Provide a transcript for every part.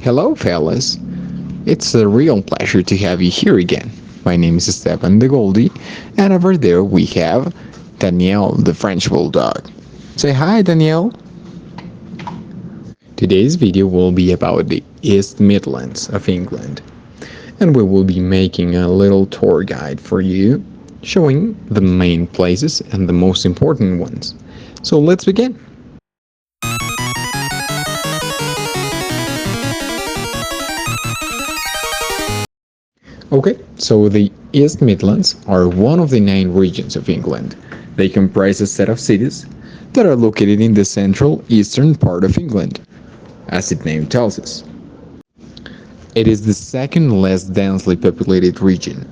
Hello, fellas. It's a real pleasure to have you here again. My name is Stefan the Goldie, and over there we have Danielle the French Bulldog. Say hi, Danielle. Today's video will be about the East Midlands of England, and we will be making a little tour guide for you, showing the main places and the most important ones. So let's begin. Okay, so the East Midlands are one of the 9 regions of England. They comprise a set of cities that are located in the central eastern part of England, as its name tells us. It is the second less densely populated region,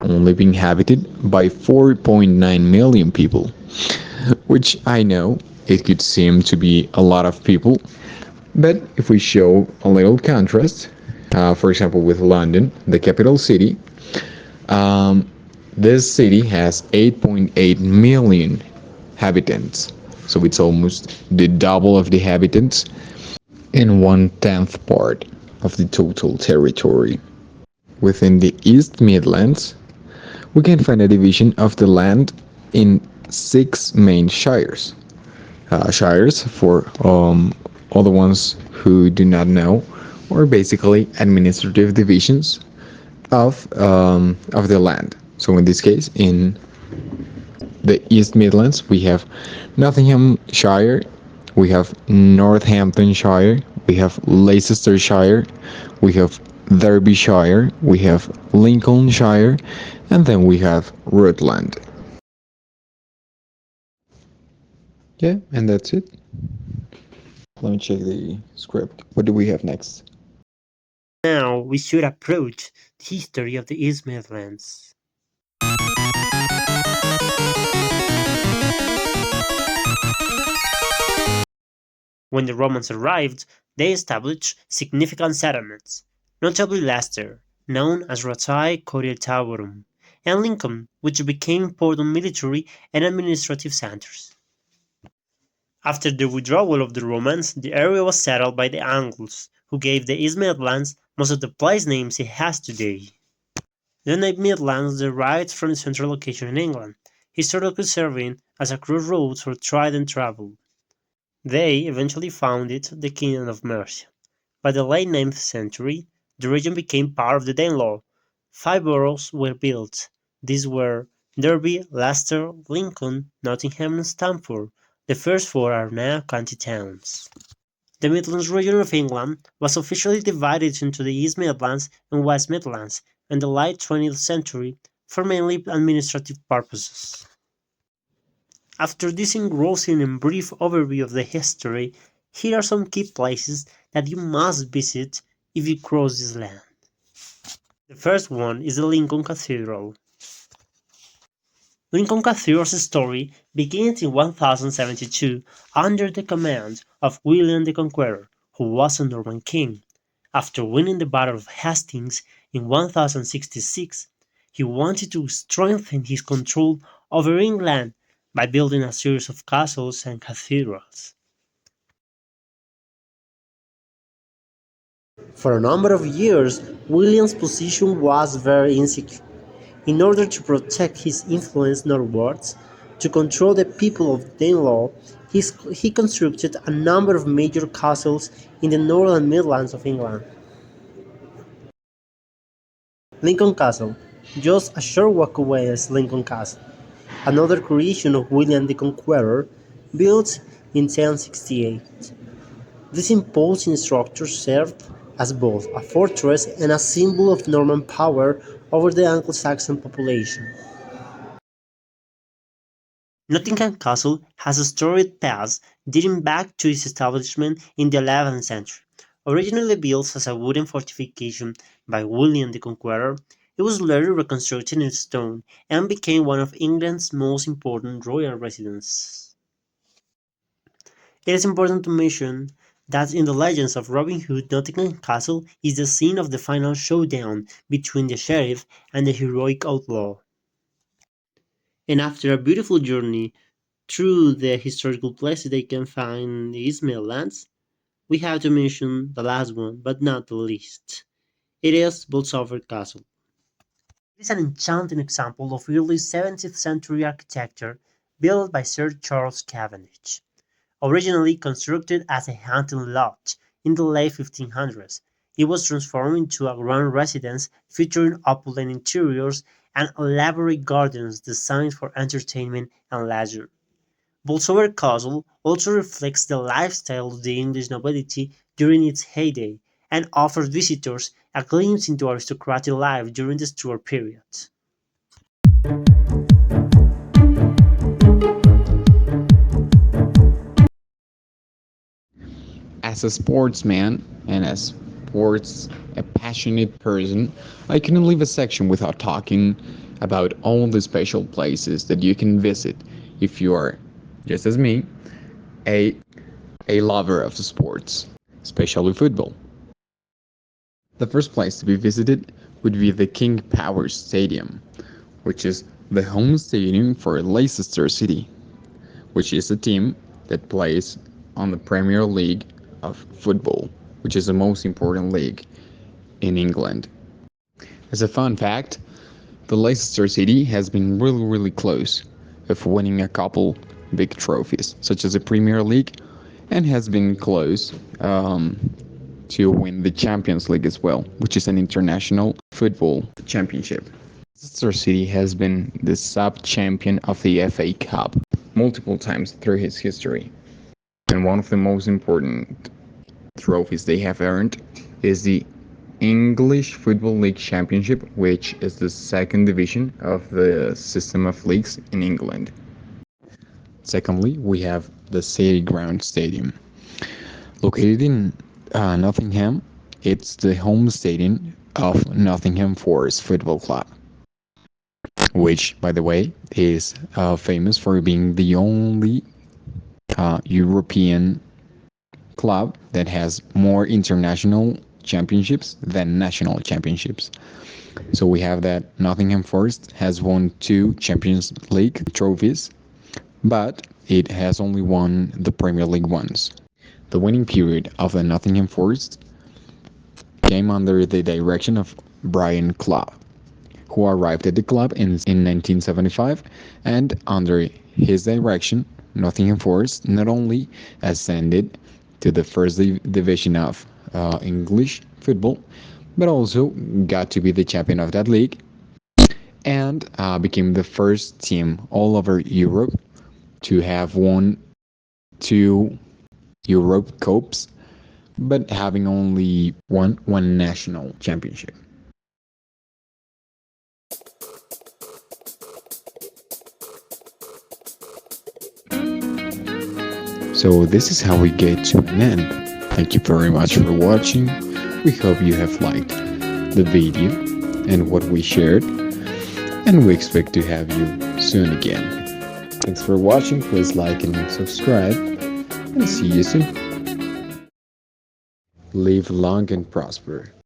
only being inhabited by 4.9 million people, which I know it could seem to be a lot of people, but if we show a little contrast, for example, with London, the capital city, um, this city has 8.8 million inhabitants, so it's almost the double of the inhabitants and 1/10 part of the total territory. Within the East Midlands, we can find a division of the land in 6 main shires. Shires, for all the ones who do not know, are basically administrative divisions of the land. So in this case, in the East Midlands, we have Nottinghamshire, we have Northamptonshire, we have Leicestershire, we have Derbyshire, we have Lincolnshire, and then we have Rutland. Yeah, and that's it. Let me check the script. What do we have next? Now we should approach the history of the East Midlands. When the Romans arrived, they established significant settlements, notably Leicester, known as Ratae Coriatarum, and Lincoln, which became important military and administrative centers. After the withdrawal of the Romans, the area was settled by the Angles, who gave the East Midlands most of the place names it has today. The name Midlands derived from its central location in England, historically serving as a crossroads for trade and travel. They eventually founded the Kingdom of Mercia. By the late 9th century, the region became part of the Danelaw. 5 boroughs were built. These were Derby, Leicester, Lincoln, Nottingham, and Stamford. The first 4 are now county towns. The Midlands region of England was officially divided into the East Midlands and West Midlands in the late 20th century for mainly administrative purposes. After this engrossing and brief overview of the history, here are some key places that you must visit if you cross this land. The first one is the Lincoln Cathedral. Lincoln Cathedral's story begins in 1072 under the command of William the Conqueror, who was a Norman king. After winning the Battle of Hastings in 1066, he wanted to strengthen his control over England by building a series of castles and cathedrals. For a number of years, William's position was very insecure. In order to protect his influence northwards, to control the people of Danelaw, he constructed a number of major castles in the northern Midlands of England. Lincoln Castle. Just a short walk away is Lincoln Castle, another creation of William the Conqueror, built in 1068. This imposing structure served as both a fortress and a symbol of Norman power over the Anglo-Saxon population. Nottingham Castle has a storied past dating back to its establishment in the 11th century. Originally built as a wooden fortification by William the Conqueror, it was later reconstructed in stone and became one of England's most important royal residences. It is important to mention that in the legends of Robin Hood, Nottingham Castle is the scene of the final showdown between the sheriff and the heroic outlaw. And after a beautiful journey through the historical places they can find in the East Midlands, we have to mention the last one, but not the least. It is Bolsover Castle. It is an enchanting example of early 17th century architecture built by Sir Charles Cavendish. Originally constructed as a hunting lodge in the late 1500s, it was transformed into a grand residence featuring opulent interiors and elaborate gardens designed for entertainment and leisure. Bolsover Castle also reflects the lifestyle of the English nobility during its heyday and offers visitors a glimpse into aristocratic life during the Stuart period. As a sportsman and as sports a passionate person, I couldn't leave a section without talking about all the special places that you can visit if you are, just as me, a a lover of the sports, especially football. The first place to be visited would be the King Power Stadium, which is the home stadium for Leicester City, which is a team that plays on the Premier League of football, which is the most important league in England. As a fun fact, the Leicester City has been really close of winning a couple big trophies, such as the Premier League, and has been close to win the Champions League as well, which is an international football championship. Leicester City has been the sub-champion of the FA Cup multiple times through its history. And one of the most important trophies they have earned is the English Football League Championship, which is the second division of the system of leagues in England. Secondly, we have the City Ground Stadium. Located in Nottingham, it's the home stadium of Nottingham Forest Football Club, which, by the way, is famous for being the only European club that has more international championships than national championships. So we have that Nottingham Forest has won 2 Champions League trophies, but it has only won the Premier League once. The winning period of the Nottingham Forest came under the direction of Brian Clough, who arrived at the club in 1975, and under his direction, Nottingham Forest not only ascended to the first division of English football, but also got to be the champion of that league and became the first team all over Europe to have won 2 Europe Cups, but having only won one national championship. So this is how we get to an end. Thank you very much for watching. We hope you have liked the video and what we shared, and we expect to have you soon again. Thanks for watching. Please like and subscribe, and see you soon. Live long and prosper.